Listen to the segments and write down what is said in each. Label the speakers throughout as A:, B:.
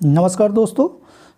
A: नमस्कार दोस्तों,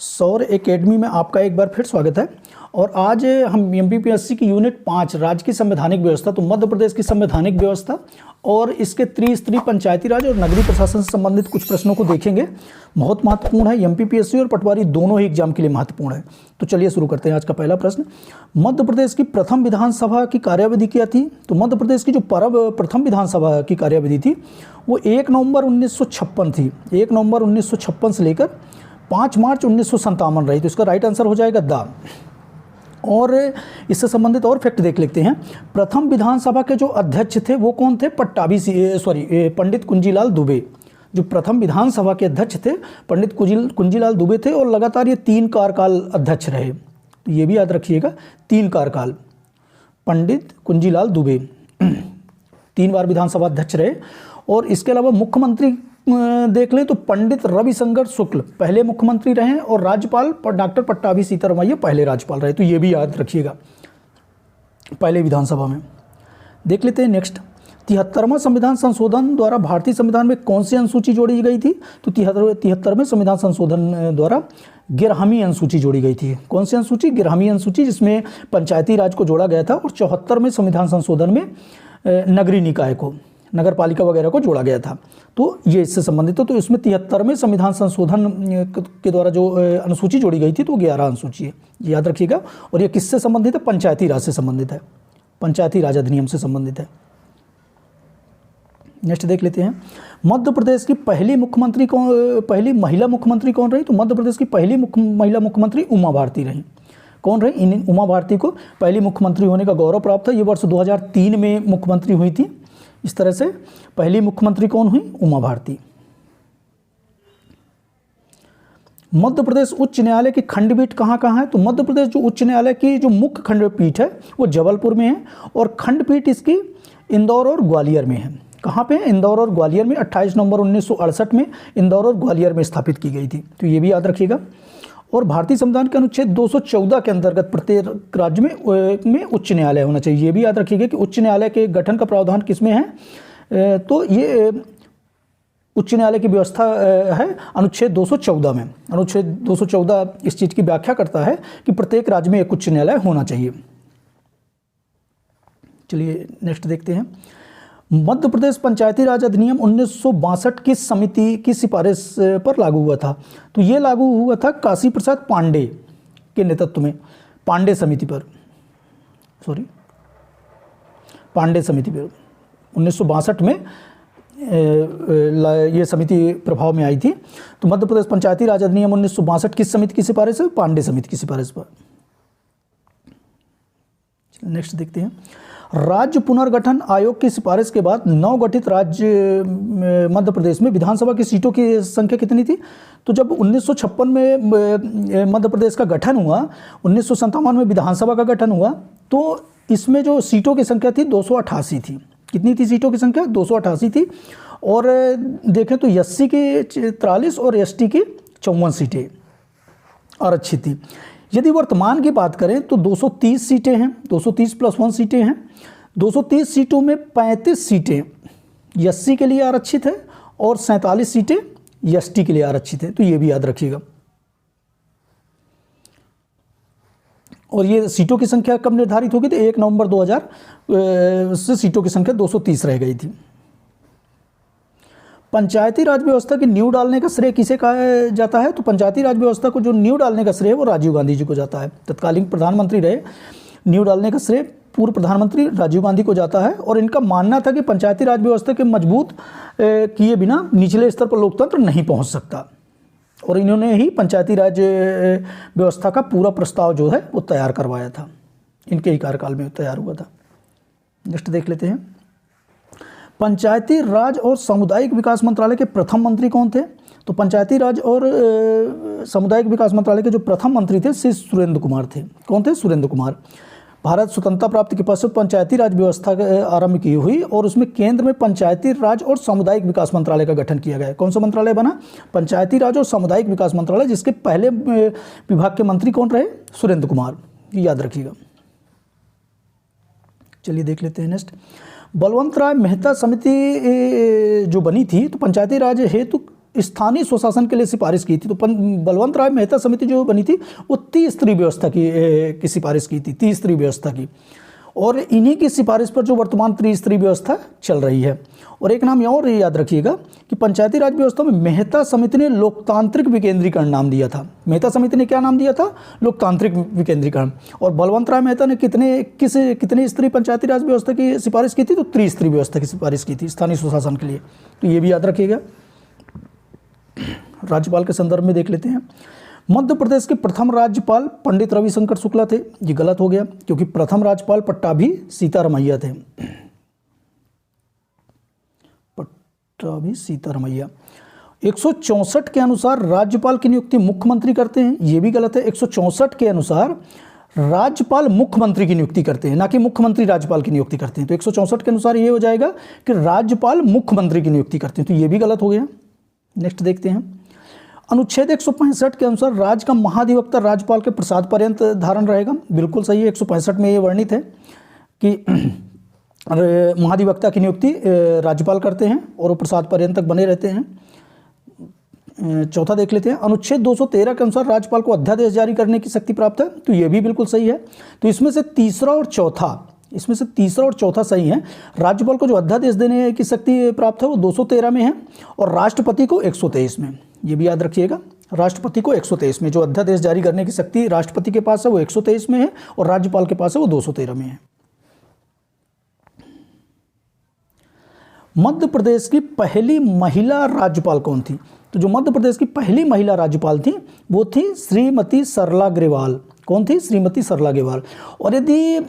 A: सौर एकेडमी में आपका एक बार फिर स्वागत है। और आज हम एमपीपीएससी की यूनिट 5 राज्य की संवैधानिक व्यवस्था, तो मध्य प्रदेश की संवैधानिक व्यवस्था और इसके त्रिस्तरीय पंचायती राज और नगरीय प्रशासन से संबंधित कुछ प्रश्नों को देखेंगे। बहुत महत्वपूर्ण है, एमपीपीएससी और पटवारी दोनों ही एग्जाम के लिए महत्वपूर्ण है। तो चलिए शुरू करते हैं। आज का पहला प्रश्न, मध्य प्रदेश की प्रथम विधानसभा की कार्यावधि क्या थी? तो मध्य प्रदेश की जो प्रथम विधानसभा की कार्यावधि थी वो 1 नवंबर 1956 थी। 1 नवंबर 1956 से लेकर 5 मार्च 1957 रही। तो इसका राइट आंसर हो जाएगा द। और इससे संबंधित और फैक्ट देख लेते हैं। प्रथम विधानसभा के जो अध्यक्ष थे वो कौन थे? पंडित कुंजीलाल दुबे। जो प्रथम विधानसभा के अध्यक्ष थे पंडित कुंजीलाल दुबे थे और लगातार ये 3 कार्यकाल अध्यक्ष रहे। तो ये भी याद रखिएगा, 3 कार्यकाल पंडित कुंजीलाल दुबे 3 बार विधानसभा अध्यक्ष रहे। और इसके अलावा मुख्यमंत्री देख लें तो पंडित रविशंकर शुक्ल पहले मुख्यमंत्री रहे और राज्यपाल डॉक्टर पट्टाभी सीतारामैया पहले राज्यपाल रहे। तो ये भी याद रखिएगा, पहले विधानसभा में। देख लेते हैं नेक्स्ट, 73वां संविधान संशोधन द्वारा भारतीय संविधान में कौन सी अनुसूची जोड़ी गई थी? तो 73वें संविधान संशोधन द्वारा 11वीं अनुसूची जोड़ी गई थी। कौन सी अनुसूची? 11वीं अनुसूची, जिसमें पंचायती राज को जोड़ा गया था। और 74वें संविधान संशोधन में नगरीय निकाय को, नगर पालिका वगैरह को जोड़ा गया था। तो ये इससे संबंधित है। तो इसमें 73वें संविधान संशोधन के द्वारा जो अनुसूची जोड़ी गई थी तो 11 अनुसूची है, याद रखिएगा। और ये किससे संबंधित है? पंचायती राज से संबंधित है, पंचायती राज अधिनियम से संबंधित है। नेक्स्ट देख लेते हैं, मध्य प्रदेश की पहली महिला मुख्यमंत्री कौन रही? तो मध्य प्रदेश की पहली महिला मुख्यमंत्री उमा भारती रही। कौन रही? इन उमा भारती को पहली मुख्यमंत्री होने का गौरव प्राप्त है। ये वर्ष 2003 में मुख्यमंत्री हुई थी। इस तरह से पहली मुख्यमंत्री कौन हुई? उमा भारती। मध्य प्रदेश उच्च न्यायालय की खंडपीठ कहाँ कहाँ है? तो मध्य प्रदेश जो उच्च न्यायालय की जो मुख्य खंडपीठ है वो जबलपुर में है और खंडपीठ इसकी इंदौर और ग्वालियर में है। कहाँ पे है? इंदौर और ग्वालियर में। 28 नवंबर 1968 में इंदौर और ग्वालियर में स्थापित की गई थी। तो ये भी याद रखिएगा। और भारतीय संविधान के अनुच्छेद 214 के अंतर्गत प्रत्येक राज्य में उच्च न्यायालय होना चाहिए। ये भी याद रखिएगा कि उच्च न्यायालय के गठन का प्रावधान किसमें है? तो ये उच्च न्यायालय की व्यवस्था है अनुच्छेद 214 में। अनुच्छेद 214 इस चीज़ की व्याख्या करता है कि प्रत्येक राज्य में एक उच्च न्यायालय होना चाहिए। चलिए नेक्स्ट देखते हैं, मध्य प्रदेश पंचायती राज अधिनियम 1962 किस समिति की सिफारिश पर लागू हुआ था? तो ये लागू हुआ था काशी प्रसाद पांडे के नेतृत्व में, पांडे समिति पर 1962 में ये समिति प्रभाव में आई थी। तो मध्य प्रदेश पंचायती राज अधिनियम 1962 किस समिति की सिफारिश है? पांडे समिति की सिफारिश पर। नेक्स्ट देखते हैं, राज्य पुनर्गठन आयोग की सिफारिश के बाद नवगठित राज्य मध्य प्रदेश में विधानसभा की सीटों की संख्या कितनी थी? तो जब 1956 में मध्य प्रदेश का गठन हुआ, 1957 में विधानसभा का गठन हुआ, तो इसमें जो सीटों की संख्या थी 288 थी। कितनी थी सीटों की संख्या? 288 थी। और देखें तो एससी की 43 और एसटी की 54 सीटें आरक्षित थी। यदि वर्तमान की बात करें तो 230 सीटें हैं, 230 + 1 सीटें हैं। 230 सीटों में 35 सीटें एससी के लिए आरक्षित है और 47 सीटें एसटी के लिए आरक्षित है। तो ये भी याद रखिएगा। और ये सीटों की संख्या कब निर्धारित होगी? तो 1 नवंबर 2000 से सीटों की संख्या 230 रह गई थी। पंचायती राज व्यवस्था की नींव डालने का श्रेय किसे कहा जाता है? तो पंचायती राज व्यवस्था को जो नींव डालने का श्रेय वो राजीव गांधी जी को जाता है। तत्कालीन प्रधानमंत्री रहे। नींव डालने का श्रेय पूर्व प्रधानमंत्री राजीव गांधी को जाता है। और इनका मानना था कि पंचायती राज व्यवस्था के मजबूत किए बिना निचले स्तर पर लोकतंत्र नहीं पहुंच सकता। और इन्होंने ही पंचायती राज व्यवस्था का पूरा प्रस्ताव जो है वो तैयार करवाया था। इनके ही कार्यकाल में तैयार हुआ था। नेक्स्ट देख लेते हैं, पंचायती राज और सामुदायिक विकास मंत्रालय के प्रथम मंत्री कौन थे? तो पंचायती राज और सामुदायिक विकास मंत्रालय के जो प्रथम मंत्री थे श्री सुरेंद्र कुमार थे। कौन थे? सुरेंद्र कुमार। भारत स्वतंत्रता प्राप्ति के पश्चात पंचायती राज व्यवस्था आरंभ की हुई और उसमें केंद्र में पंचायती राज और सामुदायिक विकास मंत्रालय का गठन किया गया। कौन सा मंत्रालय बना? पंचायती राज और सामुदायिक विकास मंत्रालय, जिसके पहले विभाग के मंत्री कौन रहे? सुरेंद्र कुमार। याद रखिएगा। चलिए देख लेते हैं नेक्स्ट, बलवंत राय मेहता समिति जो बनी थी तो पंचायती राज हेतु स्थानीय स्वशासन के लिए सिफारिश की थी। तो बलवंत राय मेहता समिति जो बनी थी वो त्रिस्तरीय व्यवस्था की सिफारिश की थी, त्रिस्तरीय व्यवस्था की, और इन्हीं की सिफारिश पर जो वर्तमान त्रिस्तरीय व्यवस्था चल रही है। और एक नाम और याद रखिएगा कि पंचायती राज व्यवस्था में मेहता समिति ने लोकतांत्रिक विकेंद्रीकरण नाम दिया था। मेहता समिति ने क्या नाम दिया था? लोकतांत्रिक विकेंद्रीकरण। और बलवंत राय मेहता ने कितनी स्तरीय पंचायती राज व्यवस्था की सिफारिश की थी? तो त्रिस्तरीय व्यवस्था की सिफारिश की थी स्थानीय स्वशासन के लिए। तो ये भी याद रखिएगा। राज्यपाल के संदर्भ में देख लेते हैं। मध्य प्रदेश के प्रथम राज्यपाल पंडित रविशंकर शुक्ला थे। ये गलत हो गया क्योंकि प्रथम राज्यपाल पट्टाभी सीतारमैया थे। पट्टाभी सीतारमैया। 164 के अनुसार राज्यपाल की नियुक्ति मुख्यमंत्री करते हैं। ये भी गलत है। 164 के अनुसार राज्यपाल मुख्यमंत्री की नियुक्ति करते हैं, ना कि मुख्यमंत्री राज्यपाल की नियुक्ति करते हैं। तो 164 के अनुसार ये हो जाएगा कि राज्यपाल मुख्यमंत्री की नियुक्ति करते हैं। तो ये भी गलत हो गया। नेक्स्ट देखते हैं। अनुच्छेद 165 के अनुसार राज्य का महाधिवक्ता राज्यपाल के प्रसाद पर्यंत धारण रहेगा। बिल्कुल सही है। 165 में ये वर्णित है कि महाधिवक्ता की नियुक्ति राज्यपाल करते हैं और वो प्रसाद पर्यंत तक बने रहते हैं। चौथा देख लेते हैं। अनुच्छेद 213 के अनुसार राज्यपाल को अध्यादेश जारी करने की शक्ति प्राप्त है। तो ये भी बिल्कुल सही है। तो इसमें से तीसरा और चौथा सही है। राज्यपाल को जो अध्यादेश देने की शक्ति प्राप्त है वो 213 में है और राष्ट्रपति को 123 में। ये भी याद रखिएगा। राष्ट्रपति को 123 में जो अध्यादेश जारी करने की शक्ति राष्ट्रपति के पास है वो 123 में है और राज्यपाल के पास है वो 213 में है। मध्य प्रदेश की पहली महिला राज्यपाल कौन थी? तो जो मध्य प्रदेश की पहली महिला राज्यपाल थी वो थी श्रीमती सरला ग्रेवाल। कौन थी? श्रीमती सरला ग्रेवाल। और यदि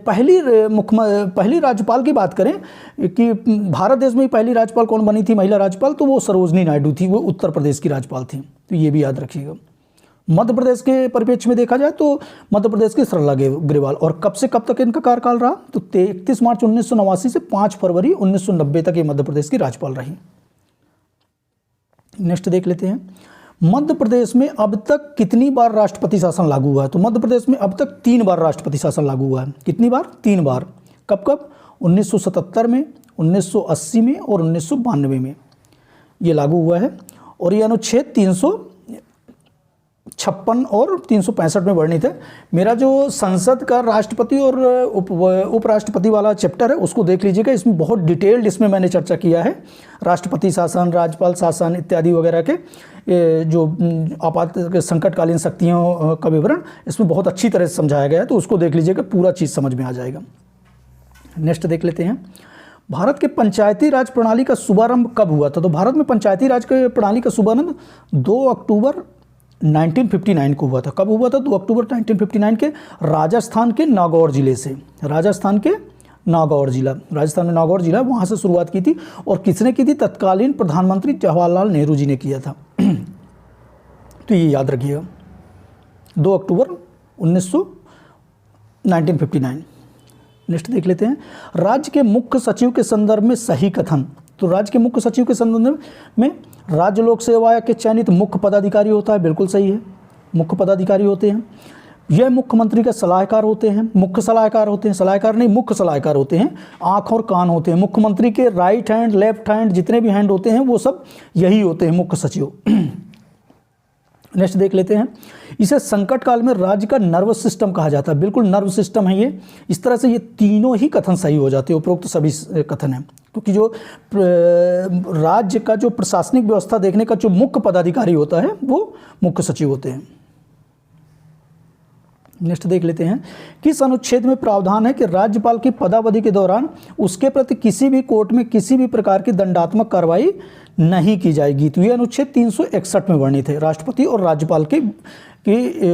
A: पहली राज्यपाल की बात करें कि भारत देश में पहली राज्यपाल कौन बनी थी महिला राज्यपाल, तो वो सरोजनी नायडू थी। वो उत्तर प्रदेश की राज्यपाल थी। तो ये भी याद रखिएगा। मध्य प्रदेश के परिप्रेक्ष्य में देखा जाए तो मध्य प्रदेश की सरला ग्रेवाल। और कब से कब तक इनका कार्यकाल रहा? तो 31 मार्च 1989 से 5 फरवरी 1990 तक ये मध्य प्रदेश की राज्यपाल रही। नेक्स्ट देख लेते हैं। मध्य प्रदेश में अब तक कितनी बार राष्ट्रपति शासन लागू हुआ है? तो मध्य प्रदेश में अब तक 3 बार राष्ट्रपति शासन लागू हुआ है। कितनी बार? 3 बार। कब कब? 1977 में, 1980 में और 1992 में ये लागू हुआ है। और ये अनुच्छेद 356 और 365 में वर्णित है। मेरा जो संसद का राष्ट्रपति और उपराष्ट्रपति वाला चैप्टर है उसको देख लीजिएगा। इसमें बहुत डिटेल्ड इसमें मैंने चर्चा किया है। राष्ट्रपति शासन, राज्यपाल शासन इत्यादि वगैरह के जो आपात संकटकालीन शक्तियों का विवरण इसमें बहुत अच्छी तरह से समझाया गया है। तो उसको देख लीजिएगा, पूरा चीज़ समझ में आ जाएगा। नेक्स्ट देख लेते हैं। भारत के पंचायती राज प्रणाली का शुभारंभ कब हुआ था? तो भारत में पंचायती राज प्रणाली का शुभारंभ 2 अक्टूबर 1959 को हुआ था। कब हुआ था? 2 अक्टूबर 1959 के राजस्थान के नागौर जिले से। राजस्थान में नागौर जिला, वहाँ से शुरुआत की थी। और किसने की थी? तत्कालीन प्रधानमंत्री जवाहरलाल नेहरू जी ने किया था। तो ये याद रखिएगा। 2 अक्टूबर 1959। नेक्स्ट देख लेते हैं। राज्य के मुख्य सचिव के संदर्भ में सही कथन। तो राज्य के मुख्य सचिव के संदर्भ में राज्य लोक सेवा आयोग के चयनित मुख्य पदाधिकारी होता है। बिल्कुल सही है। मुख्य पदाधिकारी होते हैं। यह मुख्यमंत्री के सलाहकार होते हैं। मुख्य सलाहकार होते हैं, सलाहकार नहीं, मुख्य सलाहकार होते हैं। आँख और कान होते हैं। मुख्यमंत्री के राइट हैंड, लेफ्ट हैंड, जितने भी हैंड होते हैं वो सब यही होते हैं, मुख्य सचिव। नेक्स्ट देख लेते हैं। इसे संकट काल में राज्य का नर्वस सिस्टम कहा जाता है। बिल्कुल नर्व सिस्टम है ये। इस तरह से ये तीनों ही कथन सही हो जाते हैं। उपरोक्त सभी कथन हैं, क्योंकि जो राज्य का जो प्रशासनिक व्यवस्था देखने का जो मुख्य पदाधिकारी होता है वो मुख्य सचिव होते हैं। नेक्स्ट देख लेते हैं। किस अनुच्छेद में प्रावधान है कि राज्यपाल की पदावधि के दौरान उसके प्रति किसी भी कोर्ट में किसी भी प्रकार की दंडात्मक कार्रवाई नहीं की जाएगी? तो ये अनुच्छेद 361 में वर्णित है। राष्ट्रपति और राज्यपाल की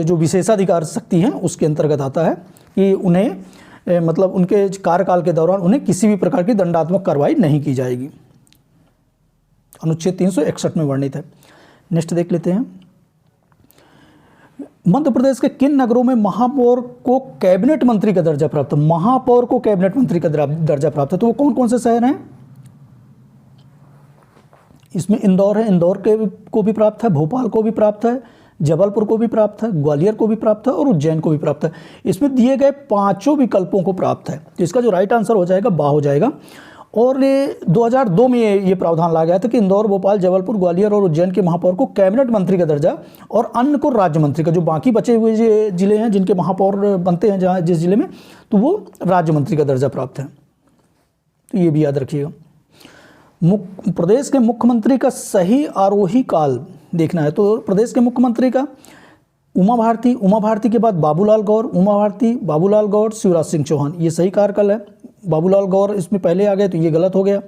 A: जो विशेषाधिकार शक्ति है उसके अंतर्गत आता है कि उन्हें मतलब उनके कार्यकाल के दौरान उन्हें किसी भी प्रकार की दंडात्मक कार्रवाई नहीं की जाएगी। अनुच्छेद 361 में वर्णित है। नेक्स्ट देख लेते हैं। मध्य प्रदेश के किन नगरों में महापौर को कैबिनेट मंत्री का दर्जा प्राप्त है? महापौर को कैबिनेट मंत्री का दर्जा प्राप्त है। तो वो कौन कौन से शहर हैं? इसमें इंदौर है, इंदौर को भी प्राप्त है, भोपाल को भी प्राप्त है, जबलपुर को भी प्राप्त है, ग्वालियर को भी प्राप्त है और उज्जैन को भी प्राप्त है। इसमें दिए गए 5 विकल्पों को प्राप्त है। तो इसका जो राइट आंसर हो जाएगा बा हो जाएगा। और 2002 में ये प्रावधान लाया गया था कि इंदौर, भोपाल, जबलपुर, ग्वालियर और उज्जैन के महापौर को कैबिनेट मंत्री का दर्जा और अन्य को राज्य मंत्री का, जो बाकी बचे हुए जिले हैं जिनके महापौर बनते हैं जहाँ जिस जिले में, तो वो राज्य मंत्री का दर्जा प्राप्त है। तो ये भी याद रखिएगा। प्रदेश के मुख्यमंत्री का सही आरोही काल देखना है, तो प्रदेश के मुख्यमंत्री का उमा भारती के बाद बाबूलाल गौर, उमा भारती, बाबूलाल गौर, शिवराज सिंह चौहान, ये सही कार्यकाल है। बाबूलाल गौर इसमें पहले आ गए तो ये गलत हो गया।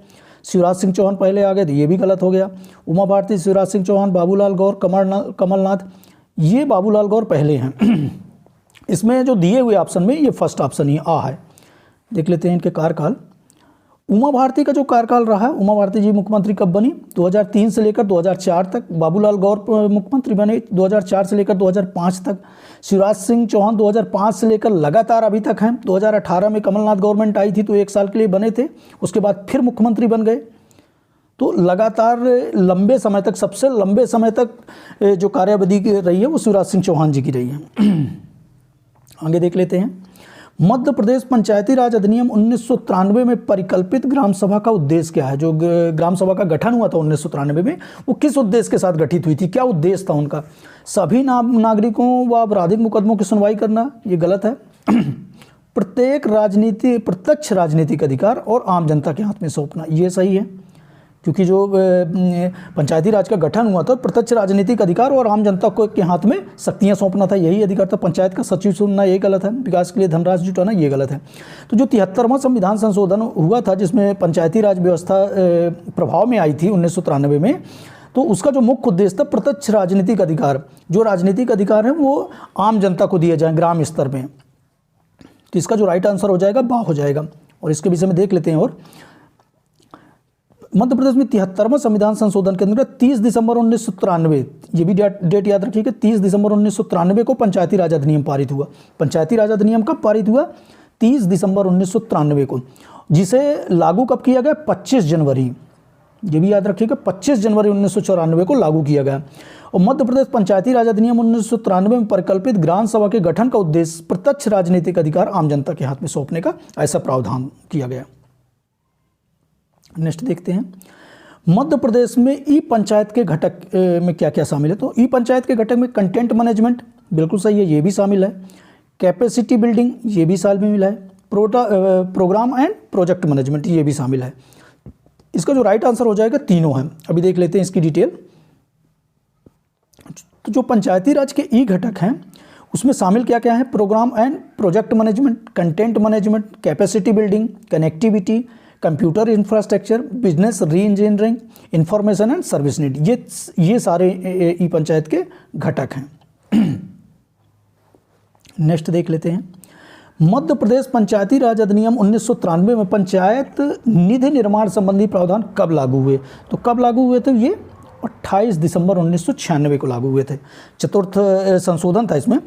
A: शिवराज सिंह चौहान पहले आ गए तो ये भी गलत हो गया। उमा भारती, शिवराज सिंह चौहान, बाबूलाल गौर, कमलनाथ, ये बाबूलाल गौर पहले हैं। इसमें जो दिए हुए ऑप्शन में ये फर्स्ट ऑप्शन ही आ है। देख लेते हैं इनके कार्यकाल। उमा भारती का जो कार्यकाल रहा है, उमा भारती जी मुख्यमंत्री कब बनी? 2003 से लेकर 2004 तक। बाबूलाल गौर मुख्यमंत्री बने 2004 से लेकर 2005 तक। शिवराज सिंह चौहान 2005 से लेकर लगातार अभी तक हैं। 2018 में कमलनाथ गवर्नमेंट आई थी तो 1 साल के लिए बने थे, उसके बाद फिर मुख्यमंत्री बन गए। तो लगातार लंबे समय तक, सबसे लंबे समय तक जो कार्यावधि रही है वो शिवराज सिंह चौहान जी की रही है। आगे देख लेते हैं। मध्य प्रदेश पंचायती राज अधिनियम 1993 में परिकल्पित ग्राम सभा का उद्देश्य क्या है? जो ग्राम सभा का गठन हुआ था 1993 में, वो किस उद्देश्य के साथ गठित हुई थी? क्या उद्देश्य था उनका? सभी नागरिकों व आपराधिक मुकदमों की सुनवाई करना, ये गलत है। प्रत्यक्ष राजनीतिक अधिकार और आम जनता के हाथ में सौंपना, ये सही है, क्योंकि जो पंचायती राज का गठन हुआ था प्रत्यक्ष राजनीतिक अधिकार और आम जनता को के हाथ में शक्तियां सौंपना था, यही अधिकार था। पंचायत का सचिव चुनना ये गलत है, विकास के लिए धनराशि जुटाना ये गलत है। तो जो 73वां संविधान संशोधन हुआ था जिसमें पंचायती राज व्यवस्था प्रभाव में आई थी 1993 में, तो उसका जो मुख्य उद्देश्य था प्रत्यक्ष राजनीतिक अधिकार, जो राजनीतिक अधिकार है वो आम जनता को दिए जाएँ ग्राम स्तर में। तो इसका जो राइट आंसर हो जाएगा बा हो जाएगा। और इसके विषय में देख लेते हैं। और मध्य प्रदेश में 73वां संविधान संशोधन के अंतर्गत 30 दिसंबर 1993, ये भी डेट याद रखिएगा, 30 दिसंबर 1993 को पंचायती राज अधिनियम पारित हुआ। पंचायती राज अधिनियम कब पारित हुआ? 30 दिसंबर 1993 को, जिसे लागू कब किया गया? 25 जनवरी, ये भी याद रखिएगा, 25 जनवरी 1994 को लागू किया गया। और मध्य प्रदेश पंचायती राज अधिनियम 1993 में परिकल्पित ग्राम सभा के गठन का उद्देश्य प्रत्यक्ष राजनीतिक अधिकार आम जनता के हाथ में सौंपने का ऐसा प्रावधान किया गया। नेक्स्ट देखते हैं। मध्य प्रदेश में ई पंचायत के घटक में क्या क्या शामिल है? तो ई पंचायत के घटक में कंटेंट मैनेजमेंट बिल्कुल सही है, ये भी शामिल है। कैपेसिटी बिल्डिंग ये भी शामिल है। प्रोग्राम एंड प्रोजेक्ट मैनेजमेंट ये भी शामिल है। इसका जो राइट आंसर हो जाएगा तीनों है। अभी देख लेते हैं इसकी डिटेल। तो जो पंचायती राज के ई घटक हैं उसमें शामिल क्या क्या है? Programme and project management, content management, capacity building, connectivity, computer infrastructure, business reengineering, information and service need, ये सारे ई पंचायत के घटक हैं। नेक्स्ट देख लेते हैं। मध्य प्रदेश पंचायती राज अधिनियम 1993 में पंचायत निधि निर्माण संबंधी प्रावधान कब लागू हुए? तो कब लागू हुए थे? ये 28 दिसंबर 1996 को लागू हुए थे। चतुर्थ संशोधन था इसमें।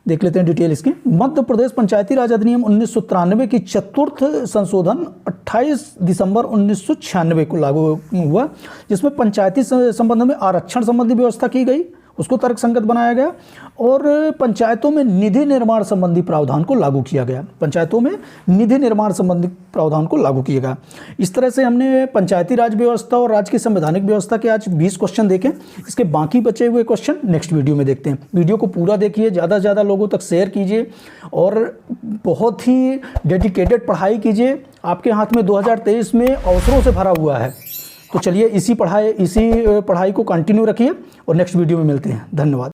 A: देख लेते हैं डिटेल इसकी। मध्य प्रदेश पंचायती राज अधिनियम 1993 की चतुर्थ संशोधन 28 दिसंबर 1996 को लागू हुआ, जिसमें पंचायती संबंध में आरक्षण संबंधी व्यवस्था की गई, उसको तर्कसंगत बनाया गया और पंचायतों में निधि निर्माण संबंधी प्रावधान को लागू किया गया। पंचायतों में निधि निर्माण संबंधी प्रावधान को लागू किया गया। इस तरह से हमने पंचायती राज व्यवस्था और राज्य की संवैधानिक व्यवस्था के आज 20 क्वेश्चन देखे। इसके बाकी बचे हुए क्वेश्चन नेक्स्ट वीडियो में देखते हैं। वीडियो को पूरा देखिए, ज़्यादा से ज़्यादा लोगों तक शेयर कीजिए और बहुत ही डेडिकेटेड पढ़ाई कीजिए। आपके हाथ में 2023 में अवसरों से भरा हुआ है। तो चलिए इसी पढ़ाई को कंटिन्यू रखिए और नेक्स्ट वीडियो में मिलते हैं। धन्यवाद।